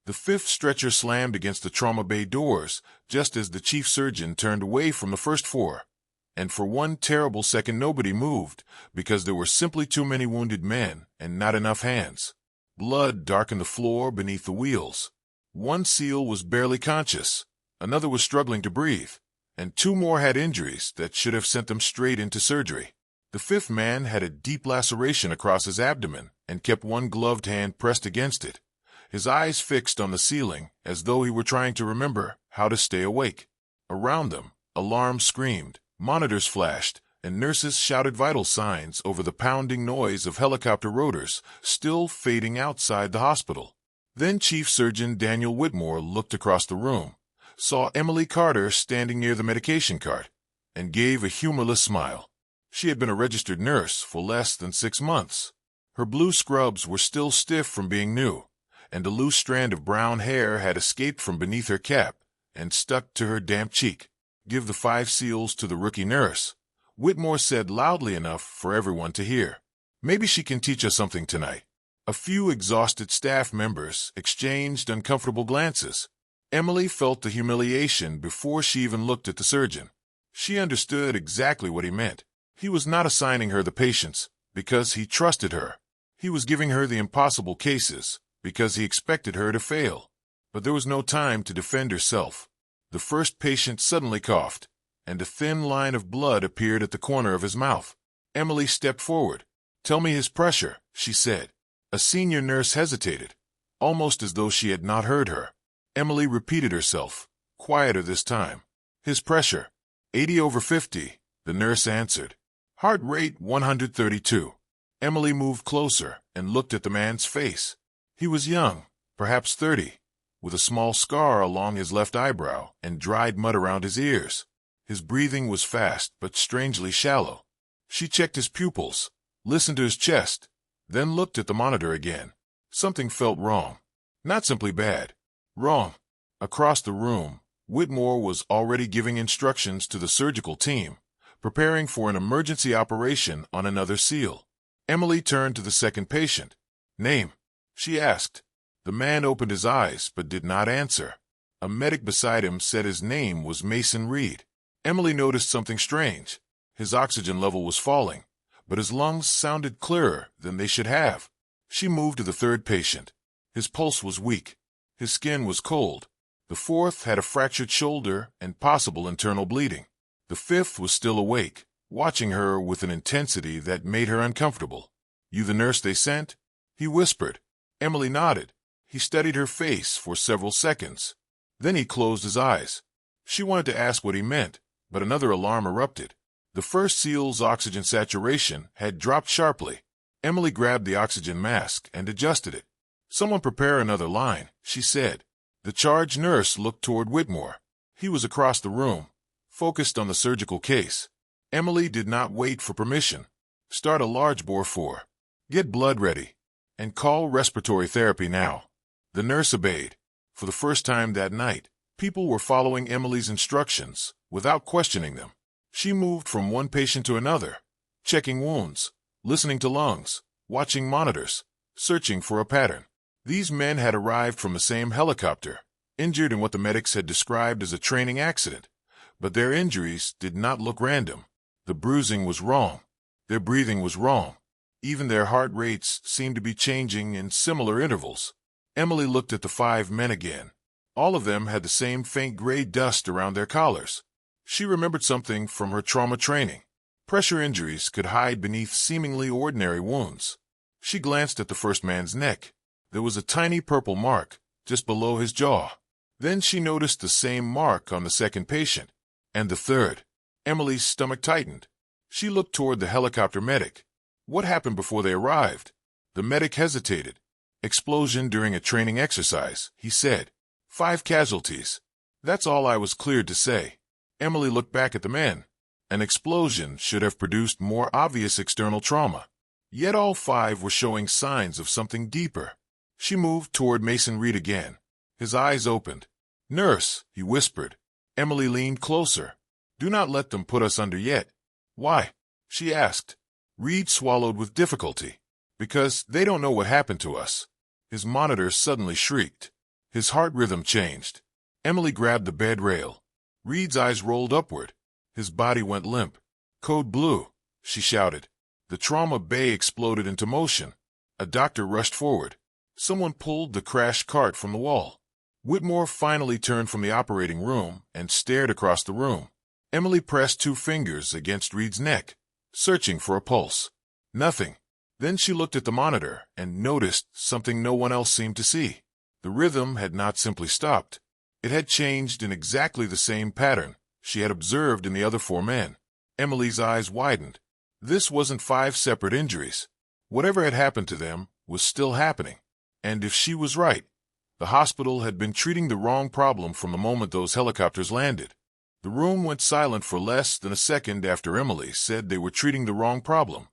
The fifth stretcher slammed against the trauma bay doors, just as the chief surgeon turned away from the first four. And for one terrible second nobody moved, because there were simply too many wounded men and not enough hands. Blood darkened the floor beneath the wheels. One SEAL was barely conscious, another was struggling to breathe, and two more had injuries that should have sent them straight into surgery. The fifth man had a deep laceration across his abdomen and kept one gloved hand pressed against it, his eyes fixed on the ceiling as though he were trying to remember how to stay awake. Around them, alarms screamed, monitors flashed, and nurses shouted vital signs over the pounding noise of helicopter rotors still fading outside the hospital. Then Chief Surgeon Daniel Whitmore looked across the room, saw Emily Carter standing near the medication cart, and gave a humorless smile. She had been a registered nurse for less than 6 months. Her blue scrubs were still stiff from being new, and a loose strand of brown hair had escaped from beneath her cap and stuck to her damp cheek. "Give the 5 SEALs to the rookie nurse," Whitmore said loudly enough for everyone to hear. "Maybe she can teach us something tonight." A few exhausted staff members exchanged uncomfortable glances. Emily felt the humiliation before she even looked at the surgeon. She understood exactly what he meant. He was not assigning her the patients because he trusted her. He was giving her the impossible cases because he expected her to fail. But there was no time to defend herself. The first patient suddenly coughed, and a thin line of blood appeared at the corner of his mouth. Emily stepped forward. "Tell me his pressure," she said. A senior nurse hesitated, almost as though she had not heard her. Emily repeated herself, quieter this time. "His pressure, 80/50, the nurse answered. "Heart rate 132. Emily moved closer and looked at the man's face. He was young, perhaps 30, with a small scar along his left eyebrow and dried mud around his ears. His breathing was fast but strangely shallow. She checked his pupils, listened to his chest, then looked at the monitor again. Something felt wrong. Not simply bad. Wrong. Across the room, Whitmore was already giving instructions to the surgical team, preparing for an emergency operation on another SEAL. Emily turned to the second patient. "Name?" she asked. The man opened his eyes but did not answer. A medic beside him said his name was Mason Reed. Emily noticed something strange. His oxygen level was falling, but his lungs sounded clearer than they should have. She moved to the third patient. His pulse was weak. His skin was cold. The fourth had a fractured shoulder and possible internal bleeding. The fifth was still awake, watching her with an intensity that made her uncomfortable. "You the nurse they sent?" he whispered. Emily nodded. He studied her face for several seconds. Then he closed his eyes. She wanted to ask what he meant, but another alarm erupted. The first SEAL's oxygen saturation had dropped sharply. Emily grabbed the oxygen mask and adjusted it. "Someone prepare another line," she said. The charge nurse looked toward Whitmore. He was across the room, focused on the surgical case. Emily did not wait for permission. "Start a large bore 4. Get blood ready. And call respiratory therapy now." The nurse obeyed. For the first time that night, people were following Emily's instructions without questioning them. She moved from one patient to another, checking wounds, listening to lungs, watching monitors, searching for a pattern. These men had arrived from the same helicopter, injured in what the medics had described as a training accident, but their injuries did not look random. The bruising was wrong. Their breathing was wrong. Even their heart rates seemed to be changing in similar intervals. Emily looked at the 5 men again. All of them had the same faint gray dust around their collars. She remembered something from her trauma training. Pressure injuries could hide beneath seemingly ordinary wounds. She glanced at the first man's neck. There was a tiny purple mark just below his jaw. Then she noticed the same mark on the second patient, and the third. Emily's stomach tightened. She looked toward the helicopter medic. What happened before they arrived? The medic hesitated. "Explosion during a training exercise," he said. 5 casualties. That's all I was cleared to say. Emily looked back at the men. An explosion should have produced more obvious external trauma. Yet all 5 were showing signs of something deeper. She moved toward Mason Reed again. His eyes opened. "Nurse," he whispered. Emily leaned closer. "Do not let them put us under yet." "Why?" she asked. Reed swallowed with difficulty. "Because they don't know what happened to us." His monitor suddenly shrieked. His heart rhythm changed. Emily grabbed the bed rail. Reed's eyes rolled upward. His body went limp. "Code Blue," she shouted. The trauma bay exploded into motion. A doctor rushed forward. Someone pulled the crash cart from the wall. Whitmore finally turned from the operating room and stared across the room. Emily pressed 2 fingers against Reed's neck, searching for a pulse. Nothing. Then she looked at the monitor and noticed something no one else seemed to see. The rhythm had not simply stopped. It had changed in exactly the same pattern she had observed in the other 4 men. Emily's eyes widened. This wasn't 5 separate injuries. Whatever had happened to them was still happening. And if she was right, the hospital had been treating the wrong problem from the moment those helicopters landed. The room went silent for less than a second after Emily said they were treating the wrong problem,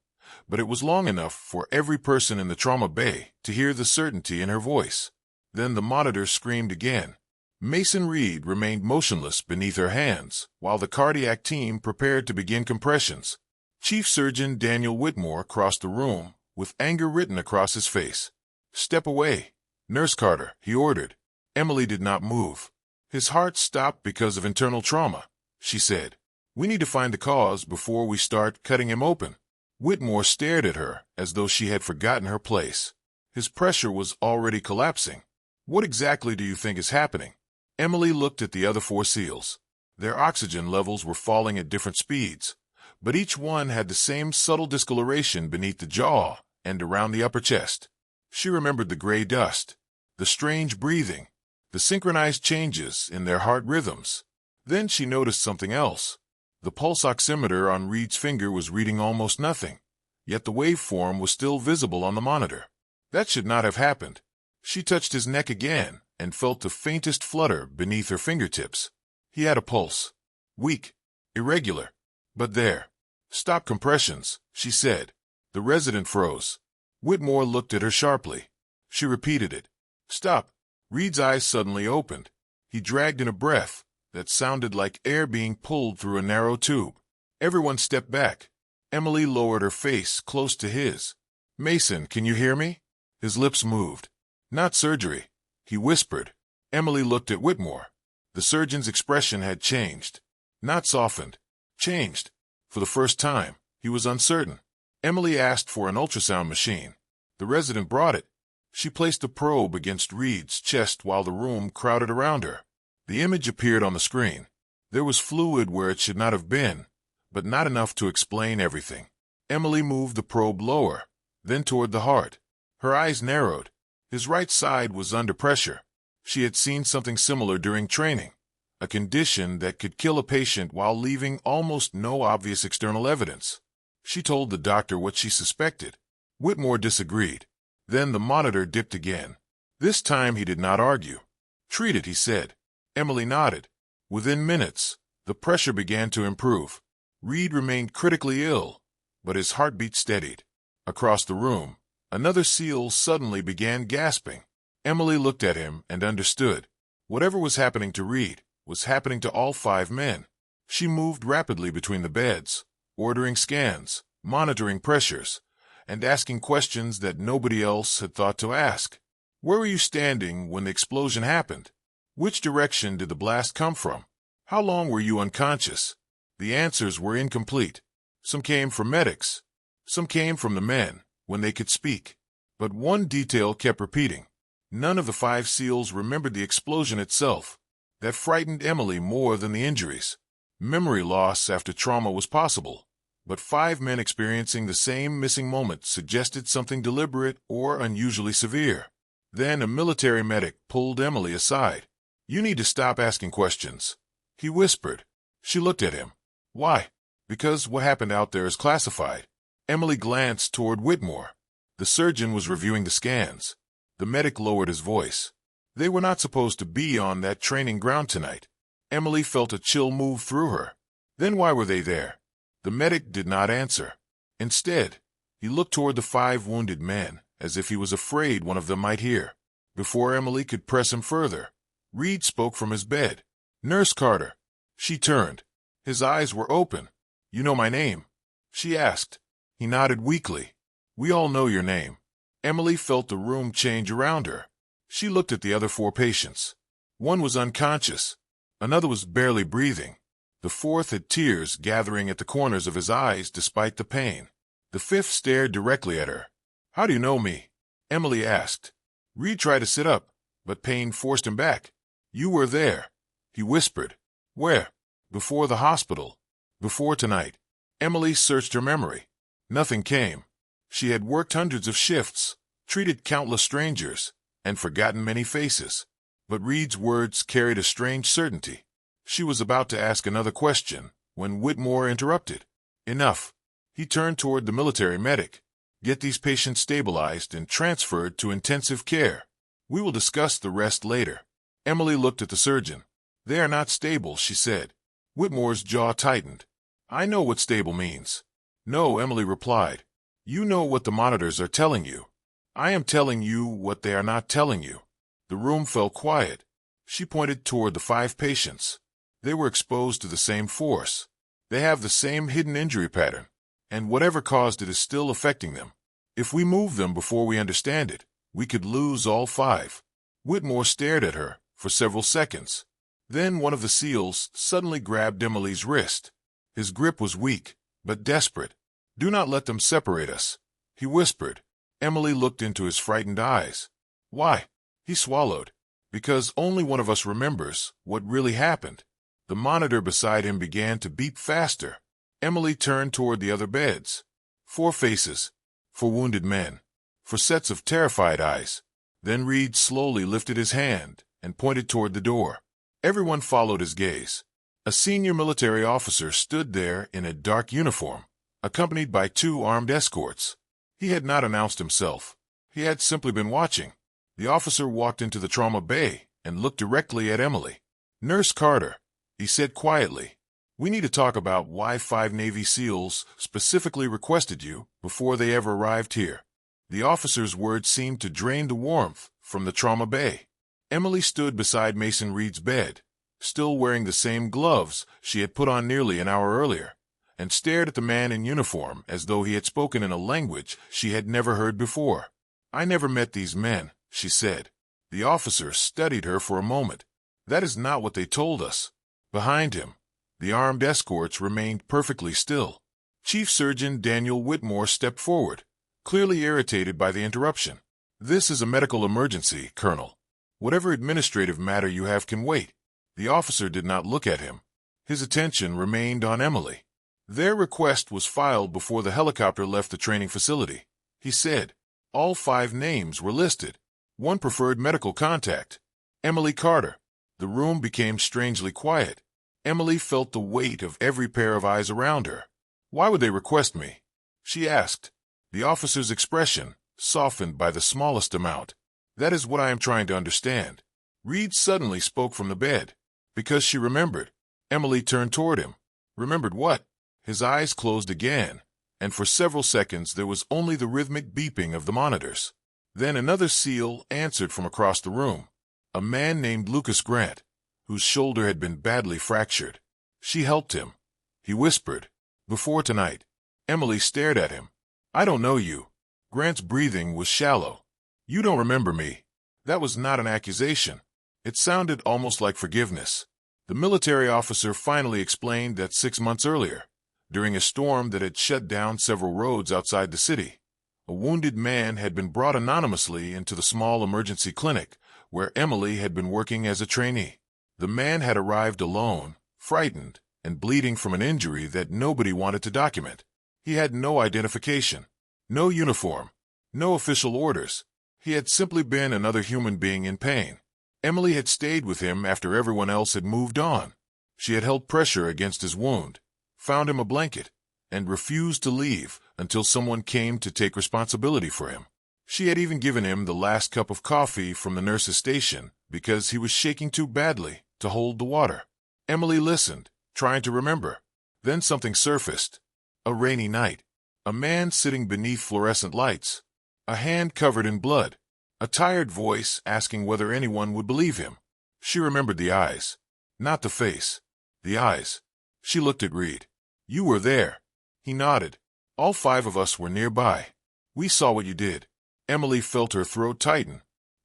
but it was long enough for every person in the trauma bay to hear the certainty in her voice. Then the monitor screamed again. Mason Reed remained motionless beneath her hands while the cardiac team prepared to begin compressions. Chief Surgeon Daniel Whitmore crossed the room with anger written across his face. "Step away, Nurse Carter," he ordered. Emily did not move. "His heart stopped because of internal trauma," she said. "We need to find the cause before we start cutting him open." Whitmore stared at her as though she had forgotten her place. His pressure was already collapsing. "What exactly do you think is happening?" Emily looked at the other 4 SEALs. Their oxygen levels were falling at different speeds, but each one had the same subtle discoloration beneath the jaw and around the upper chest. She remembered the gray dust, the strange breathing, the synchronized changes in their heart rhythms. Then she noticed something else. The pulse oximeter on Reed's finger was reading almost nothing, yet the waveform was still visible on the monitor. That should not have happened. She touched his neck again and felt the faintest flutter beneath her fingertips. He had a pulse. Weak, irregular, but there. "Stop compressions," she said. The resident froze. Whitmore looked at her sharply. She repeated it. "Stop." Reed's eyes suddenly opened. He dragged in a breath that sounded like air being pulled through a narrow tube. Everyone stepped back. Emily lowered her face close to his. "Mason, can you hear me?" His lips moved. "Not surgery," he whispered. Emily looked at Whitmore. The surgeon's expression had changed. Not softened. Changed. For the first time, he was uncertain. Emily asked for an ultrasound machine. The resident brought it. She placed the probe against Reed's chest while the room crowded around her. The image appeared on the screen. There was fluid where it should not have been, but not enough to explain everything. Emily moved the probe lower, then toward the heart. Her eyes narrowed. His right side was under pressure. She had seen something similar during training, a condition that could kill a patient while leaving almost no obvious external evidence. She told the doctor what she suspected. Whitmore disagreed. Then the monitor dipped again. This time he did not argue. "Treat it," he said. Emily nodded. Within minutes, the pressure began to improve. Reed remained critically ill, but his heartbeat steadied. Across the room, another SEAL suddenly began gasping. Emily looked at him and understood. Whatever was happening to Reed was happening to all 5 men. She moved rapidly between the beds, ordering scans, monitoring pressures, and asking questions that nobody else had thought to ask. "Where were you standing when the explosion happened? Which direction did the blast come from? How long were you unconscious?" The answers were incomplete. Some came from medics. Some came from the men, when they could speak. But one detail kept repeating. None of the 5 SEALs remembered the explosion itself. That frightened Emily more than the injuries. Memory loss after trauma was possible, but 5 men experiencing the same missing moment suggested something deliberate or unusually severe. Then a military medic pulled Emily aside. "You need to stop asking questions," he whispered. She looked at him. "Why?" "Because what happened out there is classified." Emily glanced toward Whitmore. The surgeon was reviewing the scans. The medic lowered his voice. They were not supposed to be on that training ground tonight. Emily felt a chill move through her. Then why were they there? The medic did not answer. Instead, he looked toward the 5 wounded men, as if he was afraid one of them might hear. Before Emily could press him further, Reed spoke from his bed. "Nurse Carter." She turned. His eyes were open. "You know my name?" she asked. He nodded weakly. "We all know your name." Emily felt the room change around her. She looked at the other 4 patients. One was unconscious. Another was barely breathing. The 4th had tears gathering at the corners of his eyes despite the pain. The 5th stared directly at her. "How do you know me?" Emily asked. Reed tried to sit up, but pain forced him back. "You were there," he whispered. "Where?" "Before the hospital. Before tonight." Emily searched her memory. Nothing came. She had worked hundreds of shifts, treated countless strangers, and forgotten many faces. But Reed's words carried a strange certainty. She was about to ask another question when Whitmore interrupted. "Enough." He turned toward the military medic. "Get these patients stabilized and transferred to intensive care. We will discuss the rest later." Emily looked at the surgeon. "They are not stable," she said. Whitmore's jaw tightened. "I know what stable means." "No," Emily replied. "You know what the monitors are telling you. I am telling you what they are not telling you." The room fell quiet. She pointed toward the 5 patients. They were exposed to the same force. They have the same hidden injury pattern, and whatever caused it is still affecting them. If we move them before we understand it, we could lose all 5. Whitmore stared at her for several seconds. Then one of the SEALs suddenly grabbed Emily's wrist. His grip was weak, but desperate. "Do not let them separate us," he whispered. Emily looked into his frightened eyes. "Why?" He swallowed. "Because only one of us remembers what really happened." The monitor beside him began to beep faster. Emily turned toward the other beds. 4 faces. 4 wounded men. 4 sets of terrified eyes. Then Reed slowly lifted his hand and pointed toward the door. Everyone followed his gaze. A senior military officer stood there in a dark uniform, accompanied by 2 armed escorts. He had not announced himself. He had simply been watching. The officer walked into the trauma bay and looked directly at Emily. "Nurse Carter," he said quietly, "we need to talk about why 5 Navy SEALs specifically requested you before they ever arrived here." The officer's words seemed to drain the warmth from the trauma bay. Emily stood beside Mason Reed's bed, still wearing the same gloves she had put on nearly an hour earlier, and stared at the man in uniform as though he had spoken in a language she had never heard before. "I never met these men," she said. The officer studied her for a moment. "That is not what they told us." Behind him, the armed escorts remained perfectly still. Chief Surgeon Daniel Whitmore stepped forward, clearly irritated by the interruption. "This is a medical emergency, Colonel. Whatever administrative matter you have can wait." The officer did not look at him. His attention remained on Emily. "Their request was filed before the helicopter left the training facility," he said. All 5 names were listed. One preferred medical contact. Emily Carter. The room became strangely quiet. Emily felt the weight of every pair of eyes around her. "Why would they request me?" she asked. The officer's expression softened by the smallest amount. "That is what I am trying to understand." Reed suddenly spoke from the bed. Because she remembered. Emily turned toward him. "Remembered what?" His eyes closed again, and for several seconds there was only the rhythmic beeping of the monitors. Then another SEAL answered from across the room. A man named Lucas Grant, whose shoulder had been badly fractured. She helped him. He whispered, "Before tonight." Emily stared at him. "I don't know you." Grant's breathing was shallow. "You don't remember me." That was not an accusation. It sounded almost like forgiveness. The military officer finally explained that 6 months earlier, during a storm that had shut down several roads outside the city, a wounded man had been brought anonymously into the small emergency clinic where Emily had been working as a trainee. The man had arrived alone, frightened, and bleeding from an injury that nobody wanted to document. He had no identification, no uniform, no official orders. He had simply been another human being in pain. Emily had stayed with him after everyone else had moved on. She had held pressure against his wound, found him a blanket, and refused to leave until someone came to take responsibility for him. She had even given him the last cup of coffee from the nurse's station because he was shaking too badly to hold the water. Emily listened, trying to remember. Then something surfaced. A rainy night. A man sitting beneath fluorescent lights. A hand covered in blood. A tired voice asking whether anyone would believe him. She remembered the eyes. Not the face. The eyes. She looked at Reed. "You were there." He nodded. "All 5 of us were nearby. We saw what you did." Emily felt her throat tighten.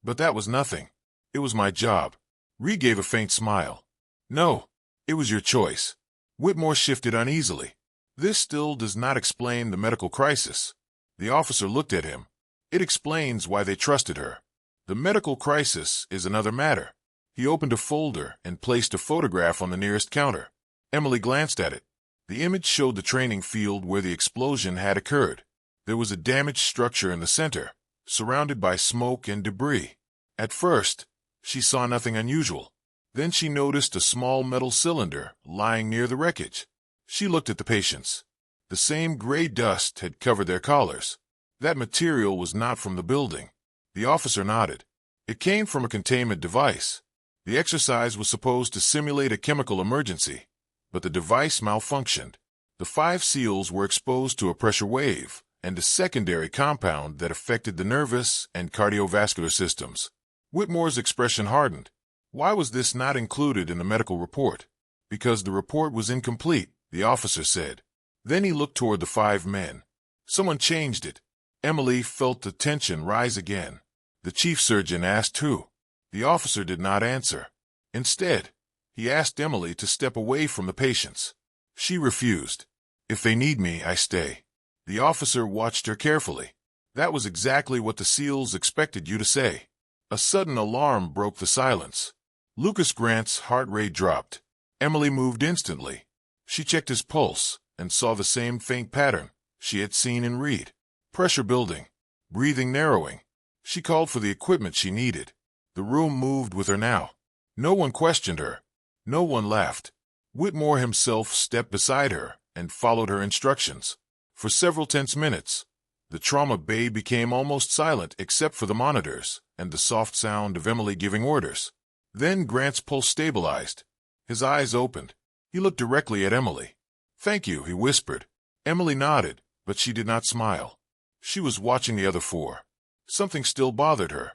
But that was nothing. It was my job. Reed gave a faint smile. No, it was your choice. Whitmore shifted uneasily. This still does not explain the medical crisis. The officer looked at him. It explains why they trusted her. The medical crisis is another matter. He opened a folder and placed a photograph on the nearest counter. Emily glanced at it. The image showed the training field where the explosion had occurred. There was a damaged structure in the center, surrounded by smoke and debris. At first, she saw nothing unusual. Then she noticed a small metal cylinder lying near the wreckage. She looked at the patients. The same gray dust had covered their collars. That material was not from the building. The officer nodded. It came from a containment device. The exercise was supposed to simulate a chemical emergency, but the device malfunctioned. The 5 SEALs were exposed to a pressure wave and a secondary compound that affected the nervous and cardiovascular systems. Whitmore's expression hardened. Why was this not included in the medical report? Because the report was incomplete, the officer said. Then he looked toward the 5 men. Someone changed it. Emily felt the tension rise again. The chief surgeon asked who. The officer did not answer. Instead, he asked Emily to step away from the patients. She refused. If they need me, I stay. The officer watched her carefully. That was exactly what the SEALs expected you to say. A sudden alarm broke the silence. Lucas Grant's heart rate dropped. Emily moved instantly. She checked his pulse and saw the same faint pattern she had seen in Reed. Pressure building. Breathing narrowing. She called for the equipment she needed. The room moved with her now. No one questioned her. No one laughed. Whitmore himself stepped beside her and followed her instructions. For several tense minutes, the trauma bay became almost silent except for the monitors and the soft sound of Emily giving orders. Then Grant's pulse stabilized. His eyes opened. He looked directly at Emily. "Thank you," he whispered. Emily nodded, but she did not smile. She was watching the other 4. Something still bothered her.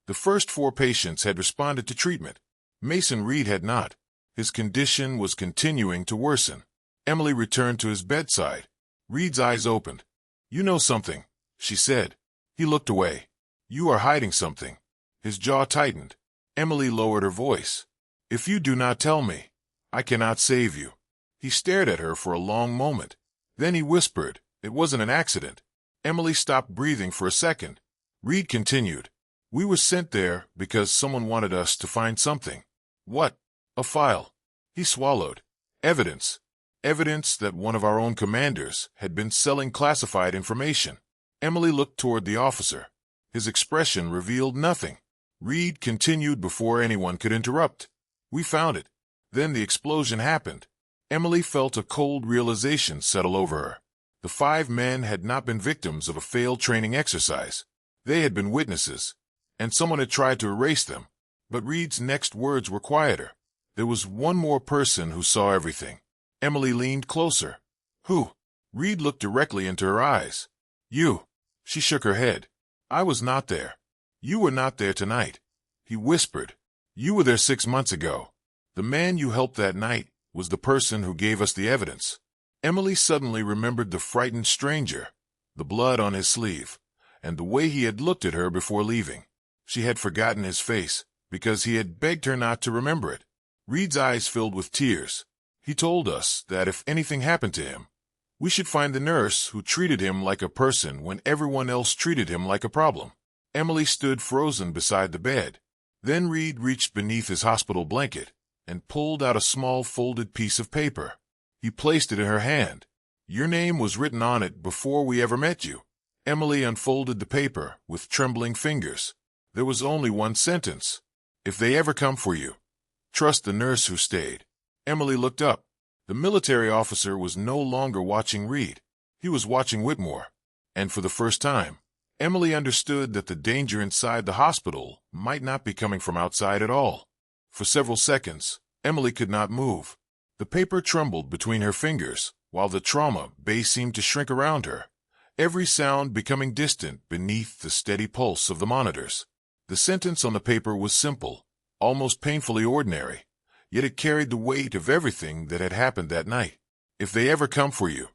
The first 4 patients had responded to treatment. Mason Reed had not. His condition was continuing to worsen. Emily returned to his bedside. Reed's eyes opened. "You know something," she said. He looked away. "You are hiding something." His jaw tightened. Emily lowered her voice. "If you do not tell me, I cannot save you." He stared at her for a long moment. Then he whispered, "It wasn't an accident." Emily stopped breathing for a second. Reed continued, "We were sent there because someone wanted us to find something." "What?" "A file." He swallowed. "Evidence. Evidence that one of our own commanders had been selling classified information." Emily looked toward the officer. His expression revealed nothing. Reed continued before anyone could interrupt. "We found it. Then the explosion happened." Emily felt a cold realization settle over her. The 5 men had not been victims of a failed training exercise. They had been witnesses, and someone had tried to erase them. But Reed's next words were quieter. There was one more person who saw everything. Emily leaned closer. "Who?" Reed looked directly into her eyes. "You." She shook her head. "I was not there. You were not there tonight." He whispered. "You were there 6 months ago. The man you helped that night was the person who gave us the evidence." Emily suddenly remembered the frightened stranger, the blood on his sleeve, and the way he had looked at her before leaving. She had forgotten his face because he had begged her not to remember it. Reed's eyes filled with tears. "He told us that if anything happened to him, we should find the nurse who treated him like a person when everyone else treated him like a problem." Emily stood frozen beside the bed. Then Reed reached beneath his hospital blanket and pulled out a small folded piece of paper. He placed it in her hand. "Your name was written on it before we ever met you." Emily unfolded the paper with trembling fingers. There was only one sentence. "If they ever come for you, trust the nurse who stayed." Emily looked up. The military officer was no longer watching Reed. He was watching Whitmore. And for the first time, Emily understood that the danger inside the hospital might not be coming from outside at all. For several seconds, Emily could not move. The paper trembled between her fingers, while the trauma bay seemed to shrink around her, every sound becoming distant beneath the steady pulse of the monitors. The sentence on the paper was simple, almost painfully ordinary, yet it carried the weight of everything that had happened that night. "If they ever come for you,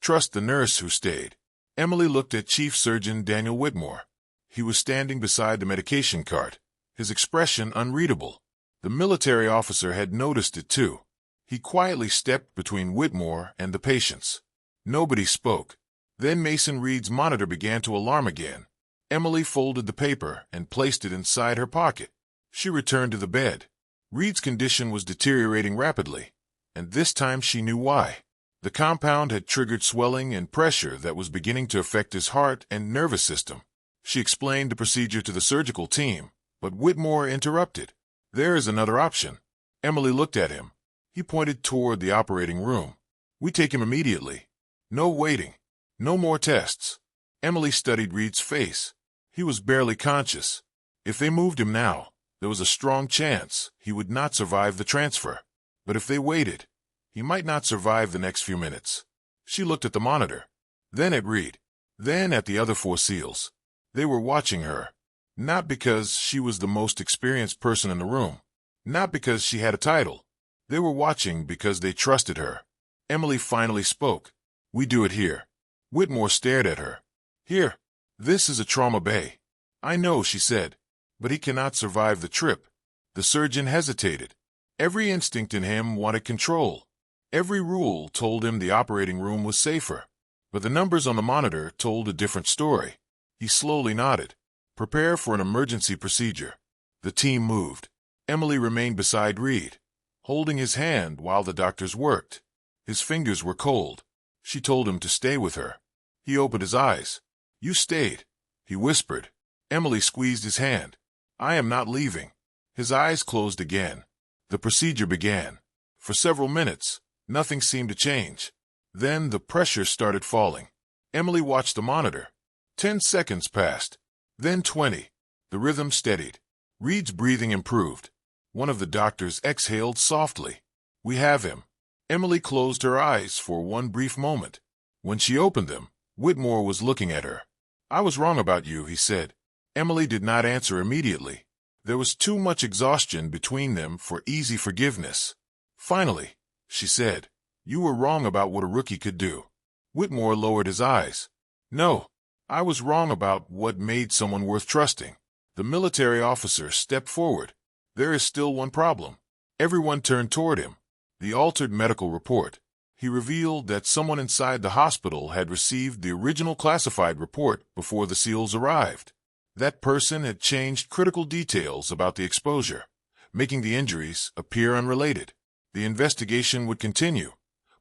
trust the nurse who stayed." Emily looked at Chief Surgeon Daniel Whitmore. He was standing beside the medication cart, his expression unreadable. The military officer had noticed it too. He quietly stepped between Whitmore and the patients. Nobody spoke. Then Mason Reed's monitor began to alarm again. Emily folded the paper and placed it inside her pocket. She returned to the bed. Reed's condition was deteriorating rapidly, and this time she knew why. The compound had triggered swelling and pressure that was beginning to affect his heart and nervous system. She explained the procedure to the surgical team, but Whitmore interrupted. "There is another option." Emily looked at him. He pointed toward the operating room. "We take him immediately. No waiting. No more tests." Emily studied Reed's face. He was barely conscious. If they moved him now, there was a strong chance he would not survive the transfer. But if they waited, he might not survive the next few minutes. She looked at the monitor, then at Reed, then at the other 4 SEALs. They were watching her, not because she was the most experienced person in the room, not because she had a title. They were watching because they trusted her. Emily finally spoke. "We do it here." Whitmore stared at her. "Here? This is a trauma bay." "I know," she said, "but he cannot survive the trip." The surgeon hesitated. Every instinct in him wanted control. Every rule told him the operating room was safer. But the numbers on the monitor told a different story. He slowly nodded. "Prepare for an emergency procedure." The team moved. Emily remained beside Reed, holding his hand while the doctors worked. His fingers were cold. She told him to stay with her. He opened his eyes. "You stayed," he whispered. Emily squeezed his hand. "I am not leaving." His eyes closed again. The procedure began. For several minutes, nothing seemed to change. Then the pressure started falling. Emily watched the monitor. 10 seconds passed. Then 20. The rhythm steadied. Reed's breathing improved. One of the doctors exhaled softly. "We have him." Emily closed her eyes for one brief moment. When she opened them, Whitmore was looking at her. "I was wrong about you," he said. Emily did not answer immediately. There was too much exhaustion between them for easy forgiveness. Finally, she said, "You were wrong about what a rookie could do." Whitmore lowered his eyes. "No, I was wrong about what made someone worth trusting." The military officer stepped forward. "There is still one problem." Everyone turned toward him. The altered medical report. He revealed that someone inside the hospital had received the original classified report before the SEALs arrived. That person had changed critical details about the exposure, making the injuries appear unrelated. The investigation would continue,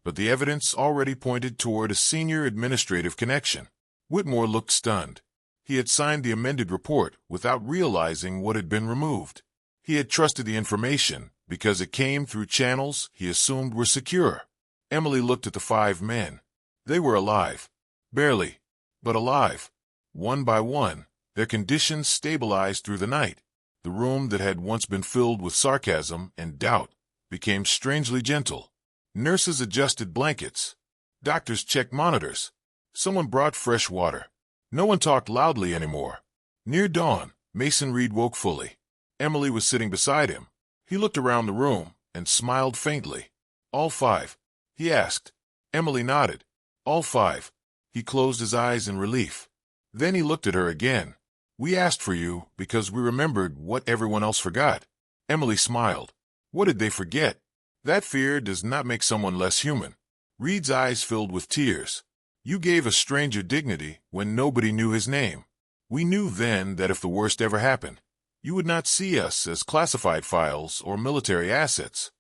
but the evidence already pointed toward a senior administrative connection. Whitmore looked stunned. He had signed the amended report without realizing what had been removed. He had trusted the information because it came through channels he assumed were secure. Emily looked at the 5 men. They were alive. Barely, but alive. One by one, their conditions stabilized through the night. The room that had once been filled with sarcasm and doubt became strangely gentle. Nurses adjusted blankets. Doctors checked monitors. Someone brought fresh water. No one talked loudly anymore. Near dawn, Mason Reed woke fully. Emily was sitting beside him. He looked around the room and smiled faintly. "All 5?" he asked. Emily nodded. "All 5. He closed his eyes in relief. Then he looked at her again. "We asked for you because we remembered what everyone else forgot." Emily smiled. What did they forget? That fear does not make someone less human. Reed's eyes filled with tears. "You gave a stranger dignity when nobody knew his name. We knew then that if the worst ever happened, you would not see us as classified files or military assets.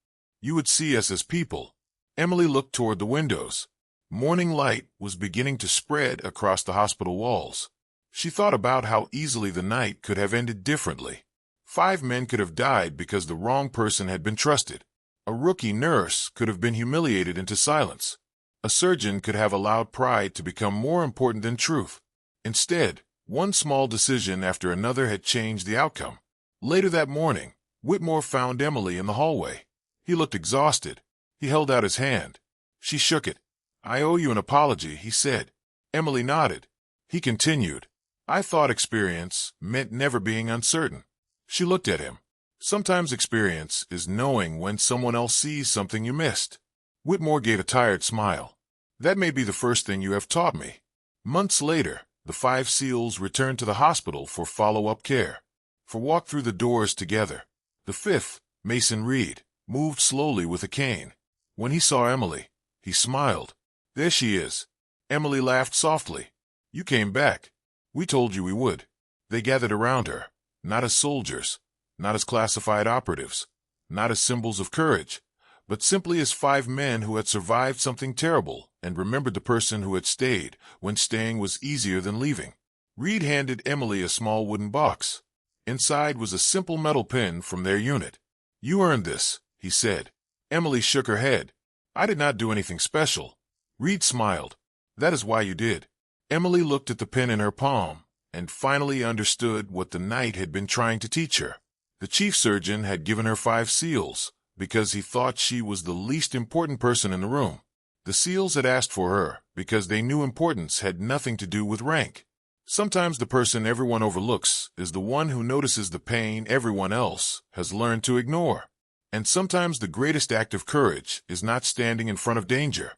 You would see us as people." Emily looked toward the windows. Morning light was beginning to spread across the hospital walls. She thought about how easily the night could have ended differently. 5 men could have died because the wrong person had been trusted. A rookie nurse could have been humiliated into silence. A surgeon could have allowed pride to become more important than truth. Instead, one small decision after another had changed the outcome. Later that morning, Whitmore found Emily in the hallway. He looked exhausted. He held out his hand. She shook it. "I owe you an apology," he said. Emily nodded. He continued. "I thought experience meant never being uncertain." She looked at him. "Sometimes experience is knowing when someone else sees something you missed." Whitmore gave a tired smile. "That may be the first thing you have taught me." Months later, The 5 SEALs returned to the hospital for follow-up care, for walk through the doors together. The 5th, Mason Reed, moved slowly with a cane. When he saw Emily, he smiled. There she is. Emily laughed softly. You came back. We told you we would. They gathered around her, not as soldiers, not as classified operatives, not as symbols of courage, but simply as 5 men who had survived something terrible and remembered the person who had stayed when staying was easier than leaving. Reed handed Emily a small wooden box. Inside was a simple metal pin from their unit. You earned this, he said. Emily shook her head. I did not do anything special. Reed smiled. That is why you did. Emily looked at the pin in her palm and finally understood what the knight had been trying to teach her. The chief surgeon had given her 5 SEALs because he thought she was the least important person in the room. The SEALs had asked for her because they knew importance had nothing to do with rank. Sometimes the person everyone overlooks is the one who notices the pain everyone else has learned to ignore. And sometimes the greatest act of courage is not standing in front of danger,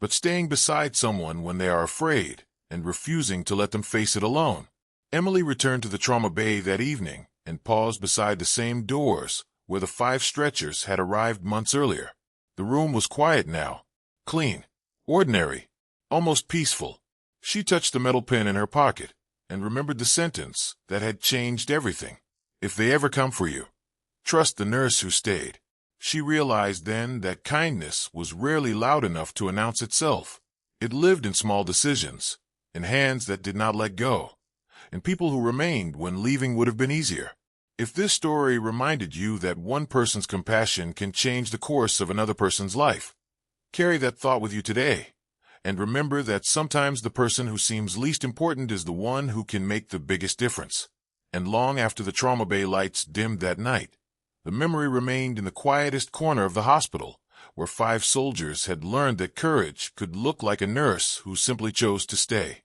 but staying beside someone when they are afraid and refusing to let them face it alone. Emily returned to the trauma bay that evening and paused beside the same doors where the 5 stretchers had arrived months earlier. The room was quiet now, clean, ordinary, almost peaceful. She touched the metal pin in her pocket and remembered the sentence that had changed everything. If they ever come for you, trust the nurse who stayed. She realized then that kindness was rarely loud enough to announce itself. It lived in small decisions, in hands that did not let go, in people who remained when leaving would have been easier. If this story reminded you that one person's compassion can change the course of another person's life, carry that thought with you today. And remember that sometimes the person who seems least important is the one who can make the biggest difference. And long after the trauma bay lights dimmed that night, the memory remained in the quietest corner of the hospital, where 5 soldiers had learned that courage could look like a nurse who simply chose to stay.